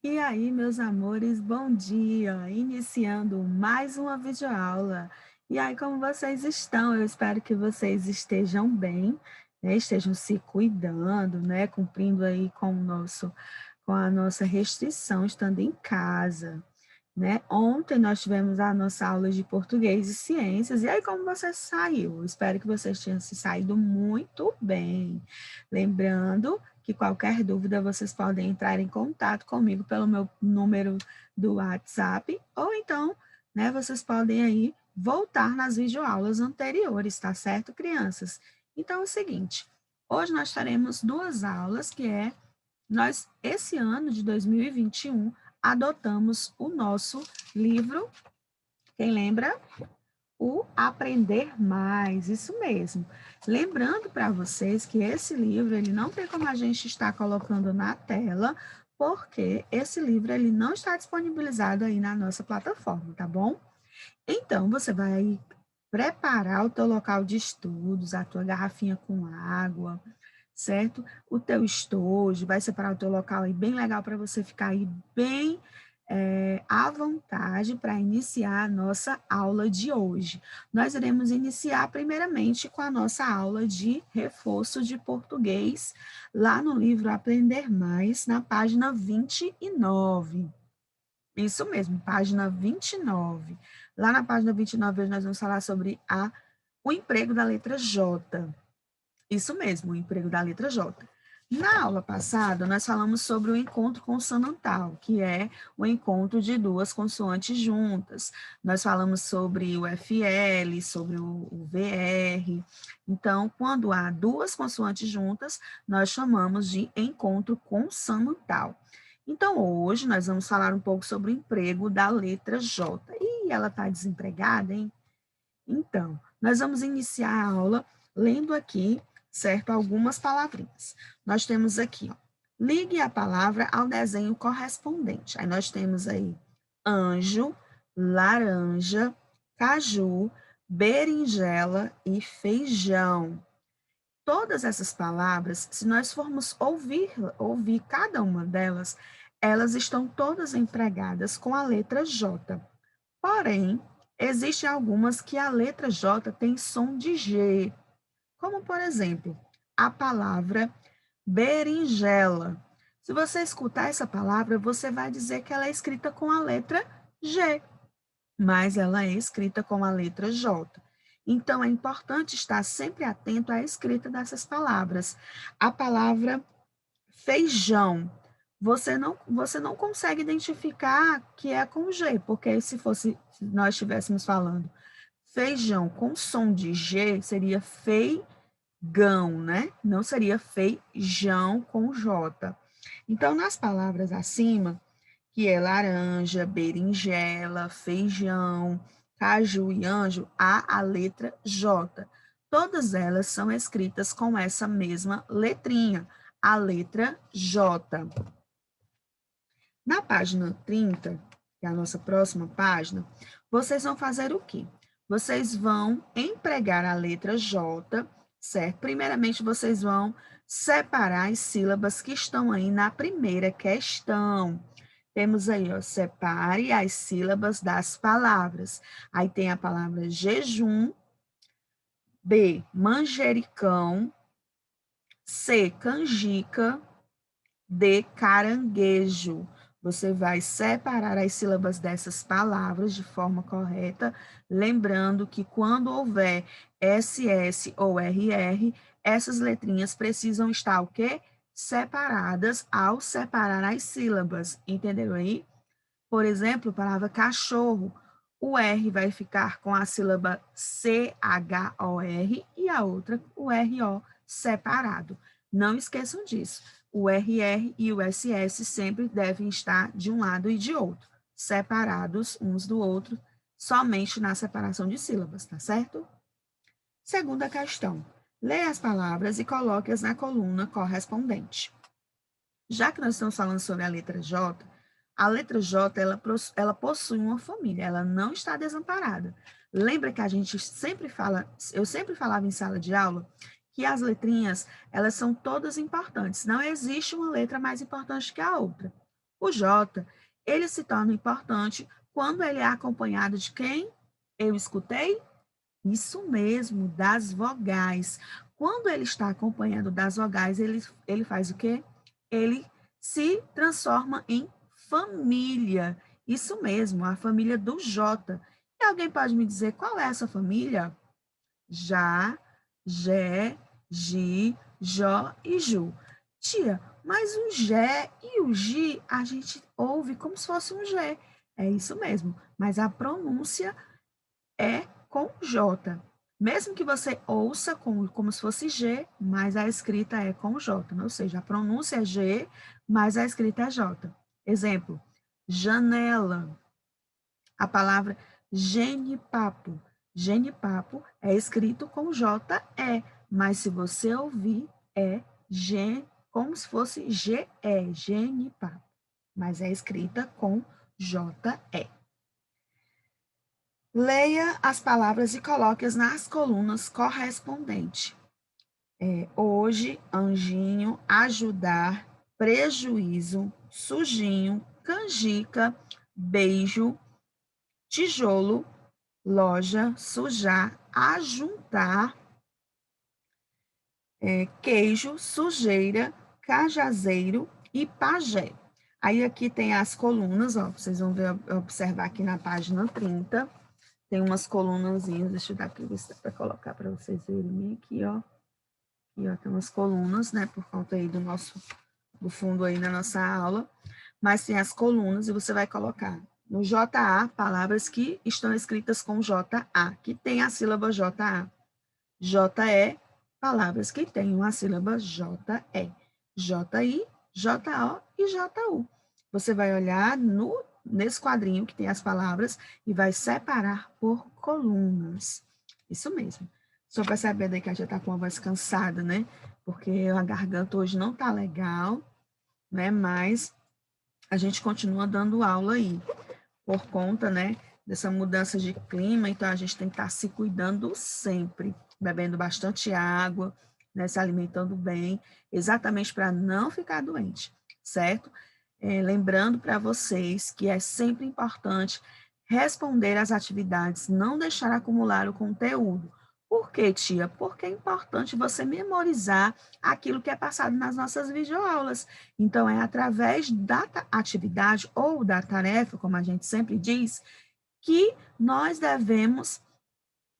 E aí, meus amores, bom dia! Iniciando mais uma videoaula. E aí, como vocês estão? Eu espero que vocês estejam bem, né? Estejam se cuidando, né? Cumprindo aí com a nossa restrição, estando em casa, né? Ontem nós tivemos a nossa aula de português e ciências. E aí, como você saiu? Eu espero que vocês tenham se saído muito bem. Lembrando que qualquer dúvida vocês podem entrar em contato comigo pelo meu número do WhatsApp, ou então, né, vocês podem aí voltar nas videoaulas anteriores, tá certo, crianças? Então é o seguinte, hoje nós teremos duas aulas, esse ano de 2021, adotamos o nosso livro, quem lembra? O Aprender Mais, isso mesmo. Lembrando para vocês que esse livro, ele não tem como a gente estar colocando na tela, porque esse livro, ele não está disponibilizado aí na nossa plataforma, tá bom? Então, você vai preparar o teu local de estudos, a tua garrafinha com água, certo? O teu estojo, vai separar o teu local aí bem legal para você ficar aí bem à vontade para iniciar a nossa aula de hoje. Nós iremos iniciar primeiramente com a nossa aula de reforço de português, lá no livro Aprender Mais, na página 29. Isso mesmo, página 29. Lá na página 29, hoje nós vamos falar sobre o emprego da letra J. Isso mesmo, o emprego da letra J. Na aula passada, nós falamos sobre o encontro consonantal, que é o encontro de duas consoantes juntas. Nós falamos sobre o FL, sobre o VR. Então, quando há duas consoantes juntas, nós chamamos de encontro consonantal. Então, hoje, nós vamos falar um pouco sobre o emprego da letra J. E ela está desempregada, hein? Então, nós vamos iniciar a aula lendo aqui, certo, algumas palavrinhas. Nós temos aqui, ó, ligue a palavra ao desenho correspondente. Aí nós temos aí anjo, laranja, caju, berinjela e feijão. Todas essas palavras, se nós formos ouvir cada uma delas, elas estão todas empregadas com a letra J. Porém, existem algumas que a letra J tem som de G, como, por exemplo, a palavra berinjela. Se você escutar essa palavra, você vai dizer que ela é escrita com a letra G, mas ela é escrita com a letra J. Então, é importante estar sempre atento à escrita dessas palavras. A palavra feijão, você não consegue identificar que é com G, porque se nós estivéssemos falando feijão com som de G, seria feigão, né? Não seria feijão com J. Então, nas palavras acima, que é laranja, berinjela, feijão, caju e anjo, há a letra J. Todas elas são escritas com essa mesma letrinha, a letra J. Na página 30, que é a nossa próxima página, vocês vão fazer o quê? Vocês vão empregar a letra J, certo? Primeiramente, vocês vão separar as sílabas que estão aí na primeira questão. Temos aí, ó, separe as sílabas das palavras. Aí tem a palavra jejum, B, manjericão, C, canjica, D, caranguejo. Você vai separar as sílabas dessas palavras de forma correta, lembrando que quando houver SS ou RR, essas letrinhas precisam estar o quê? Separadas ao separar as sílabas, entendeu aí? Por exemplo, a palavra cachorro, o R vai ficar com a sílaba CHOR e a outra, o RO, separado. Não esqueçam disso. O RR e o SS sempre devem estar de um lado e de outro, separados uns do outro, somente na separação de sílabas, tá certo? Segunda questão. Leia as palavras e coloque-as na coluna correspondente. Já que nós estamos falando sobre a letra J, ela possui uma família, ela não está desamparada. Lembra que eu sempre falava em sala de aula, que as letrinhas, elas são todas importantes. Não existe uma letra mais importante que a outra. O J, ele se torna importante quando ele é acompanhado de quem? Eu escutei? Isso mesmo, das vogais. Quando ele está acompanhado das vogais, ele faz o quê? Ele se transforma em família. Isso mesmo, a família do J. E alguém pode me dizer qual é essa família? Já, Jé, Gi, Jó e Ju. Tia, mas o Jé e o Gi a gente ouve como se fosse um G. É isso mesmo, mas a pronúncia é com J. Mesmo que você ouça como se fosse G, mas a escrita é com J. Ou seja, a pronúncia é G, mas a escrita é J. Exemplo, janela. A palavra genipapo. Genipapo é escrito com J-E, mas se você ouvir, é G, como se fosse G-E, genipapo. Mas é escrita com J-E. Leia as palavras e coloque-as nas colunas correspondentes. Hoje, anjinho, ajudar, prejuízo, sujinho, canjica, beijo, tijolo, loja, sujar, ajuntar, queijo, sujeira, cajazeiro e pajé. Aí aqui tem as colunas, ó, vocês vão observar aqui na página 30. Tem umas colunazinhas, deixa eu dar aqui para colocar para vocês verem aqui, ó. Aqui, ó, tem umas colunas, né, por conta aí do fundo aí na nossa aula. Mas tem as colunas e você vai colocar no JA palavras que estão escritas com JA, que tem a sílaba JA. JE, palavras que têm uma sílaba JE. JI, JO e JU. Você vai olhar nesse quadrinho que tem as palavras e vai separar por colunas. Isso mesmo. Só percebendo aí que a gente está com a voz cansada, né? Porque a garganta hoje não tá legal, né? Mas a gente continua dando aula aí, por conta, né, dessa mudança de clima, então a gente tem que estar se cuidando sempre, bebendo bastante água, né, se alimentando bem, exatamente para não ficar doente, certo? Lembrando para vocês que é sempre importante responder às atividades, não deixar acumular o conteúdo. Por quê, tia? Porque é importante você memorizar aquilo que é passado nas nossas videoaulas. Então, é através da atividade ou da tarefa, como a gente sempre diz, que nós devemos,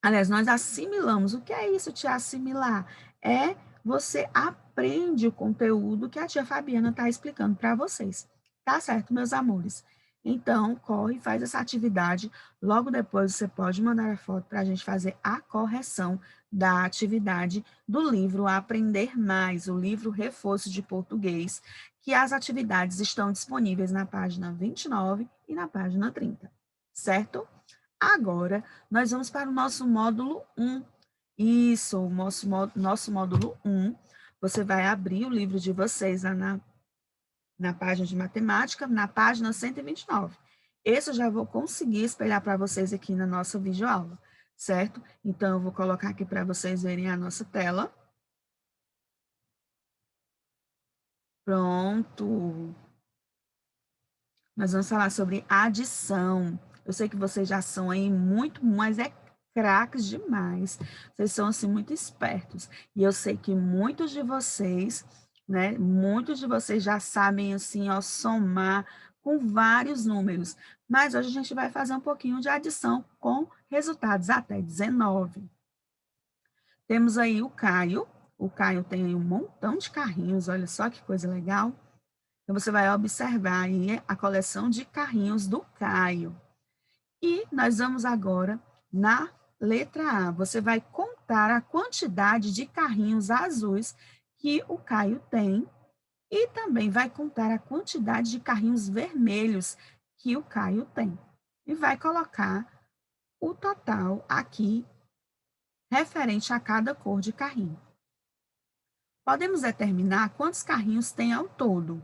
aliás, nós assimilamos. O que é isso, tia, assimilar? É você aprende o conteúdo que a tia Fabiana está explicando para vocês. Tá certo, meus amores? Então, corre e faz essa atividade. Logo depois, você pode mandar a foto para a gente fazer a correção da atividade do livro Aprender Mais, o livro Reforço de Português, que as atividades estão disponíveis na página 29 e na página 30, certo? Agora, nós vamos para o nosso módulo 1. Isso, o nosso módulo 1. Você vai abrir o livro de vocês lá na página de matemática, na página 129. Esse eu já vou conseguir espelhar para vocês aqui na nossa videoaula, certo? Então, eu vou colocar aqui para vocês verem a nossa tela. Pronto. Nós vamos falar sobre adição. Eu sei que vocês já são aí muito, mas é craques demais. Vocês são, assim, muito espertos. E eu sei que muitos de vocês, né, muitos de vocês já sabem, assim, ó, somar com vários números. Mas hoje a gente vai fazer um pouquinho de adição com resultados até 19. Temos aí o Caio. O Caio tem aí um montão de carrinhos, olha só que coisa legal. Então, você vai observar aí a coleção de carrinhos do Caio. E nós vamos agora na letra A. Você vai contar a quantidade de carrinhos azuis que o Caio tem e também vai contar a quantidade de carrinhos vermelhos que o Caio tem. E vai colocar o total aqui referente a cada cor de carrinho. Podemos determinar quantos carrinhos tem ao todo.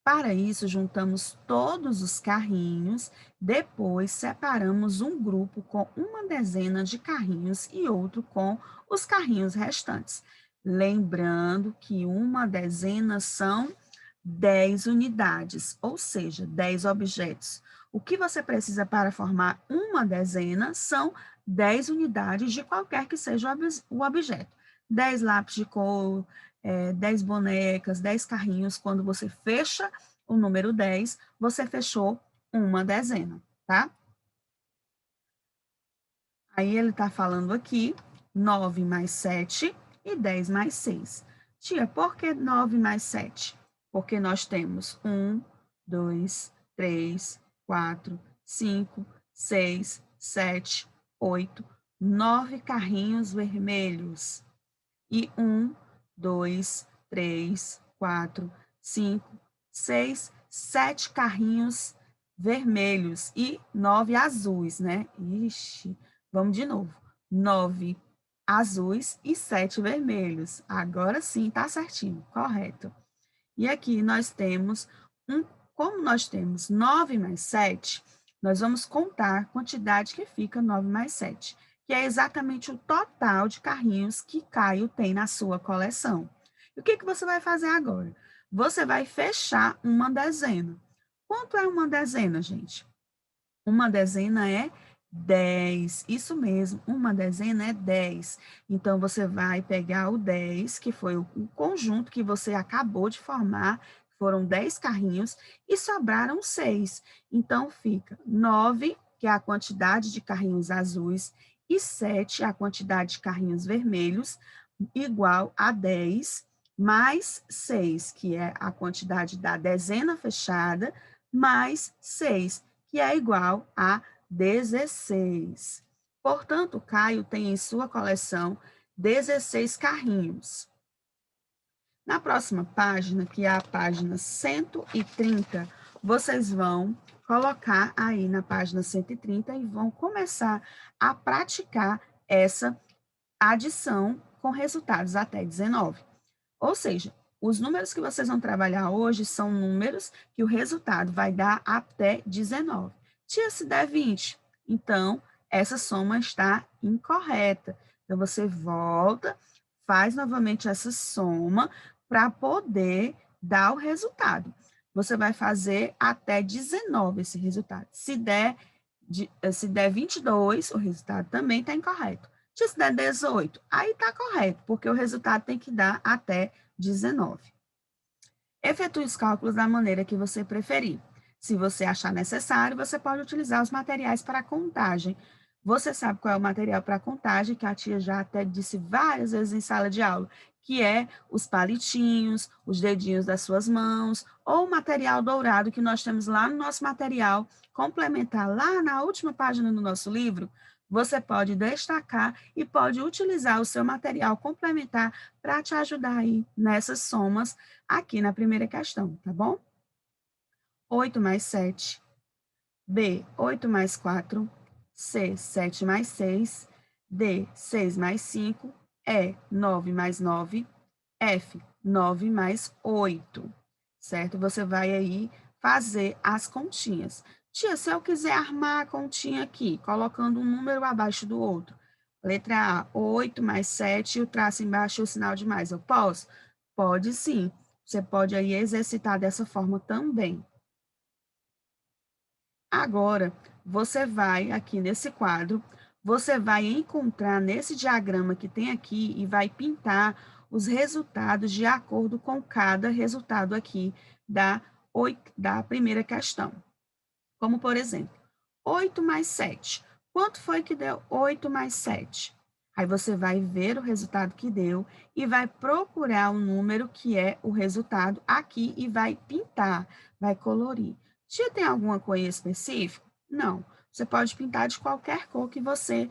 Para isso, juntamos todos os carrinhos, depois separamos um grupo com uma dezena de carrinhos e outro com os carrinhos restantes. Lembrando que uma dezena são 10 unidades, ou seja, 10 objetos. O que você precisa para formar uma dezena são 10 unidades de qualquer que seja o objeto. 10 lápis de cor, 10 bonecas, 10 carrinhos. Quando você fecha o número 10, você fechou uma dezena, tá? Aí ele está falando aqui, 9 mais 7 e 10 mais 6. Tia, por que 9 mais 7? Porque nós temos 1, 2, 3, 4, 5, 6, 7, 8, 9 carrinhos vermelhos. E 1, 2, 3, 4, 5, 6, 7 carrinhos vermelhos e 9 azuis, né? Ixi, vamos de novo. 9 azuis e 7 vermelhos. Agora sim, tá certinho, correto. E aqui nós temos, como nós temos 9 mais 7, nós vamos contar a quantidade que fica 9 mais 7, que é exatamente o total de carrinhos que Caio tem na sua coleção. E o que você vai fazer agora? Você vai fechar uma dezena. Quanto é uma dezena, gente? Uma dezena é 10. Isso mesmo, uma dezena é 10. Então, você vai pegar o 10, que foi o conjunto que você acabou de formar, foram 10 carrinhos, e sobraram 6. Então, fica 9, que é a quantidade de carrinhos azuis, e 7, a quantidade de carrinhos vermelhos, igual a 10, mais 6, que é a quantidade da dezena fechada, mais 6, que é igual a 16. Portanto, Caio tem em sua coleção 16 carrinhos. Na próxima página, que é a página 130, vocês vão colocar aí na página 130 e vão começar a praticar essa adição com resultados até 19. Ou seja, os números que vocês vão trabalhar hoje são números que o resultado vai dar até 19. Tia, se der 20, então essa soma está incorreta. Então você volta, faz novamente essa soma para poder dar o resultado. Você vai fazer até 19 esse resultado. Se der 22, o resultado também está incorreto. Se der 18, aí está correto, porque o resultado tem que dar até 19. Efetue os cálculos da maneira que você preferir. Se você achar necessário, você pode utilizar os materiais para contagem. Você sabe qual é o material para contagem, que a tia já até disse várias vezes em sala de aula, que é os palitinhos, os dedinhos das suas mãos, ou o material dourado que nós temos lá no nosso material complementar, lá na última página do nosso livro. Você pode destacar e pode utilizar o seu material complementar para te ajudar aí nessas somas aqui na primeira questão, tá bom? 8 mais 7, B, 8 mais 4, C, 7 mais 6, D, 6 mais 5, E, 9 mais 9, F, 9 mais 8, certo? Você vai aí fazer as continhas. Tia, se eu quiser armar a continha aqui, colocando um número abaixo do outro, letra A, 8 mais 7, e o traço embaixo e o sinal de mais, eu posso? Pode sim. Você pode aí exercitar dessa forma também. Agora, você vai aqui nesse quadro, você vai encontrar nesse diagrama que tem aqui e vai pintar os resultados de acordo com cada resultado aqui da primeira questão. Como, por exemplo, 8 mais 7. Quanto foi que deu 8 mais 7? Aí você vai ver o resultado que deu e vai procurar o número que é o resultado aqui e vai pintar, vai colorir. Já tem alguma cor específica? Não. Você pode pintar de qualquer cor que você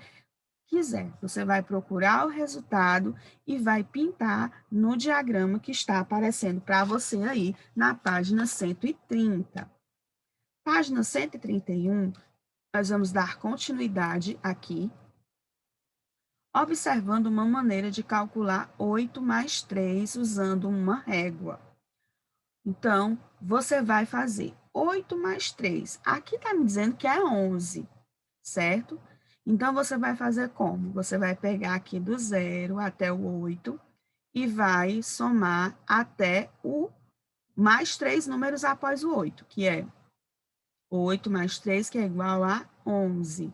quiser. Você vai procurar o resultado e vai pintar no diagrama que está aparecendo para você aí na página 130. Página 131, nós vamos dar continuidade aqui, observando uma maneira de calcular 8 mais 3 usando uma régua. Então, você vai fazer 8 mais 3. Aqui está me dizendo que é 11, certo? Então, você vai fazer como? Você vai pegar aqui do 0 até o 8 e vai somar até o mais 3 números após o 8, que é 8 mais 3, que é igual a 11.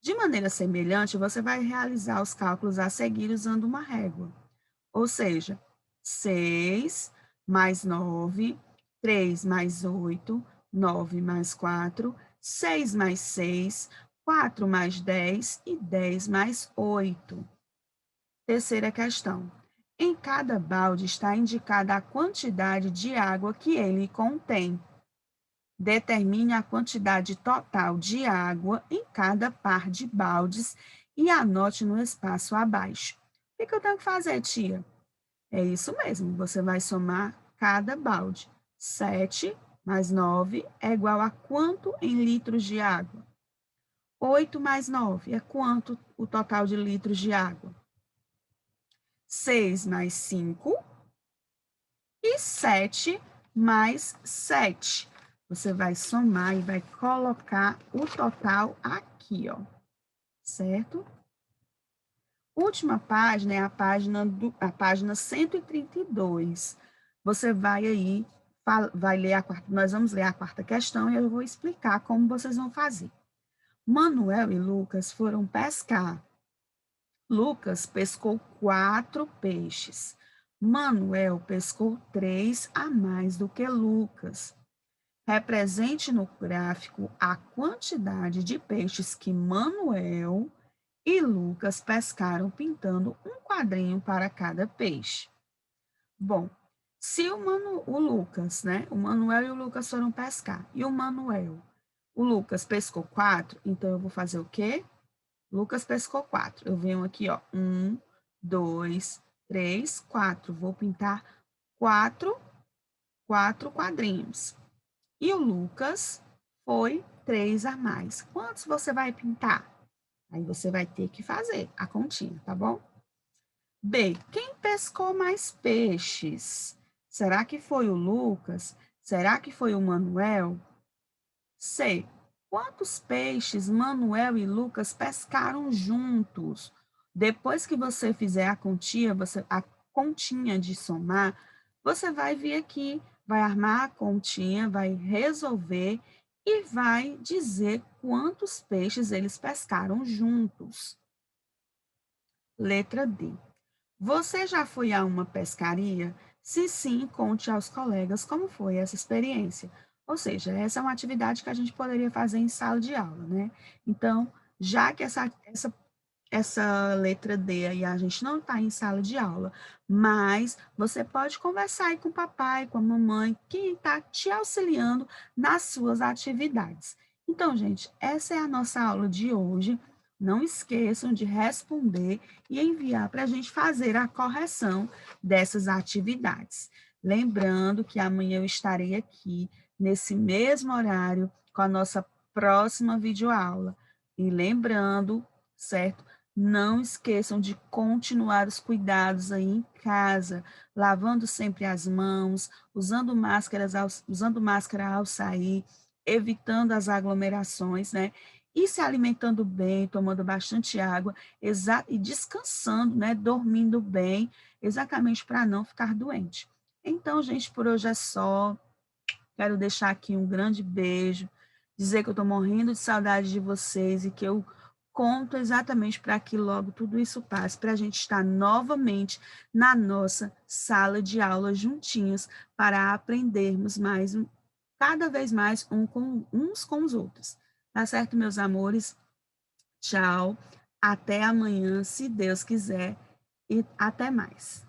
De maneira semelhante, você vai realizar os cálculos a seguir usando uma régua. Ou seja, 6 mais 9, 3 mais 8, 9 mais 4, 6 mais 6, 4 mais 10 e 10 mais 8. Terceira questão. Em cada balde está indicada a quantidade de água que ele contém. Determine a quantidade total de água em cada par de baldes e anote no espaço abaixo. O que eu tenho que fazer, tia? É isso mesmo, você vai somar cada balde. 7 mais 9 é igual a quanto em litros de água? 8 mais 9 é quanto o total de litros de água? 6 mais 5 e 7 mais 7. Você vai somar e vai colocar o total aqui, ó, certo? Última página é a página 132. Você vai aí, vai ler nós vamos ler a quarta questão e eu vou explicar como vocês vão fazer. Manuel e Lucas foram pescar. Lucas pescou 4 peixes. Manuel pescou 3 a mais do que Lucas. Represente no gráfico a quantidade de peixes que Manuel e Lucas pescaram pintando um quadrinho para cada peixe. Bom, se o Lucas, né? O Manuel e o Lucas foram pescar. E o Lucas pescou 4, então eu vou fazer o quê? Lucas pescou 4. Eu venho aqui, ó, 1, 2, 3, 4. Vou pintar 4 quadrinhos. E o Lucas foi 3 a mais. Quantos você vai pintar? Aí você vai ter que fazer a continha, tá bom? B, quem pescou mais peixes? Será que foi o Lucas? Será que foi o Manuel? C, quantos peixes Manuel e Lucas pescaram juntos? Depois que você fizer a continha de somar, você vai vir aqui, vai armar a continha, vai resolver e vai dizer quantos peixes eles pescaram juntos. Letra D. Você já foi a uma pescaria? Se sim, conte aos colegas como foi essa experiência. Ou seja, essa é uma atividade que a gente poderia fazer em sala de aula, né? Então, já que essa letra D aí a gente não está em sala de aula, mas você pode conversar aí com o papai, com a mamãe, quem está te auxiliando nas suas atividades. Então, gente, essa é a nossa aula de hoje. Não esqueçam de responder e enviar para a gente fazer a correção dessas atividades. Lembrando que amanhã eu estarei aqui, nesse mesmo horário, com a nossa próxima videoaula. E lembrando, certo? Não esqueçam de continuar os cuidados aí em casa, lavando sempre as mãos, usando máscara ao sair, evitando as aglomerações, né? E se alimentando bem, tomando bastante água, e descansando, né? Dormindo bem, exatamente para não ficar doente. Então, gente, por hoje é só. Quero deixar aqui um grande beijo, dizer que eu estou morrendo de saudade de vocês e que eu conto exatamente para que logo tudo isso passe, para a gente estar novamente na nossa sala de aula juntinhos para aprendermos mais, cada vez mais uns com os outros. Tá certo, meus amores? Tchau. Até amanhã, se Deus quiser, e até mais.